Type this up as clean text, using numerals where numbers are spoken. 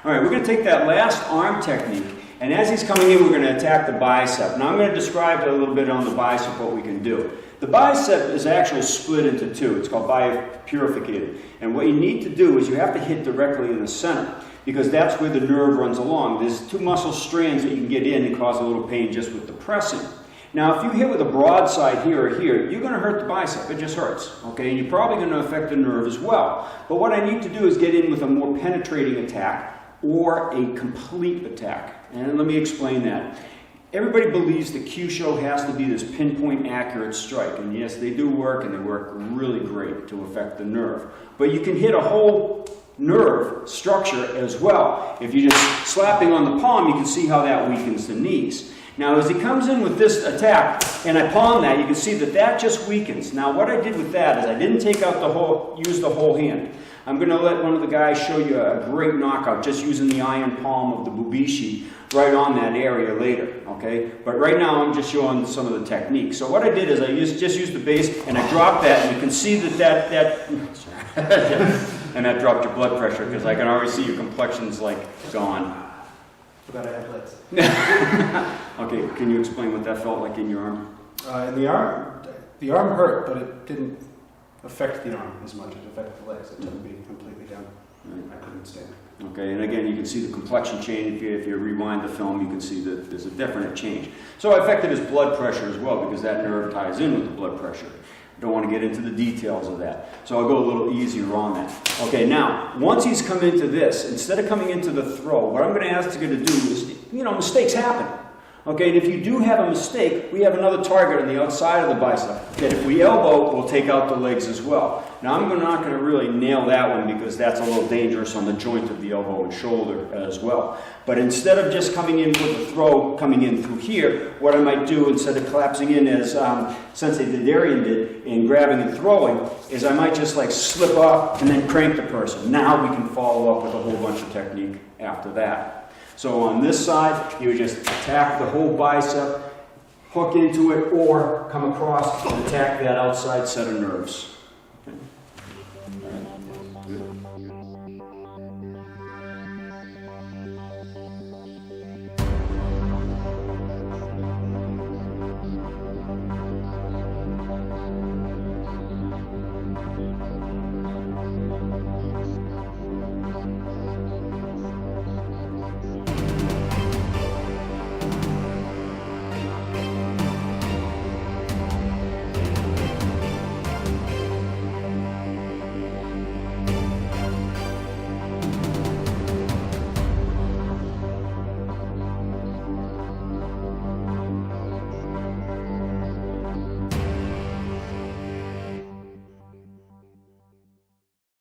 All right, we're going to take that last arm technique, and as he's coming in, we're going to attack the bicep. Now, I'm going to describe a little bit on the bicep what we can do. The bicep is actually split into two. It's called bipurificated. And what you need to do is you have to hit directly in the center, because that's where the nerve runs along. There's two muscle strands that you can get in and cause a little pain just with the pressing. Now, if you hit with a broad side here or here, you're going to hurt the bicep. It just hurts, okay? And you're probably going to affect the nerve as well. But what I need to do is get in with a more penetrating attack, or a complete attack. And let me explain that. Everybody believes that Kyusho has to be this pinpoint accurate strike. And yes, they do work, and they work really great to affect the nerve. But you can hit a whole nerve structure as well. If you're just slapping on the palm, you can see how that weakens the knees. Now, as he comes in with this attack, and I palm that, you can see that that just weakens. Now, what I did with that is I didn't take out the whole, use the whole hand. I'm going to let one of the guys show you a great knockout just using the iron palm of the bubishi right on that area later, okay? But right now I'm just showing some of the techniques. So what I did is I just used the base and I dropped that, and you can see that and that dropped your blood pressure because I can already see your complexion's like gone. Forgot I had legs. Okay, can you explain what that felt like in your arm? In the arm hurt, but it didn't affect the arm as much as it affected the legs. It took me completely down. I couldn't stand. Okay, and again, you can see the complexion change. If you rewind the film, you can see that there's a definite change. So I affected his blood pressure as well, because that nerve ties in with the blood pressure. Don't want to get into the details of that. So I'll go a little easier on that. Okay, now, once he's come into this, instead of coming into the throw, what I'm going to ask you to do is, mistakes happen. Okay, and if you do have a mistake, we have another target on the outside of the bicep that if we elbow, we'll take out the legs as well. Now, I'm not going to really nail that one because that's a little dangerous on the joint of the elbow and shoulder as well. But instead of just coming in with the throw, coming in through here, what I might do instead of collapsing in as Sensei Didarian did in grabbing and throwing, is I might just like slip off and then crank the person. Now we can follow up with a whole bunch of technique after that. So on this side, you would just attack the whole bicep, hook into it, or come across and attack that outside set of nerves.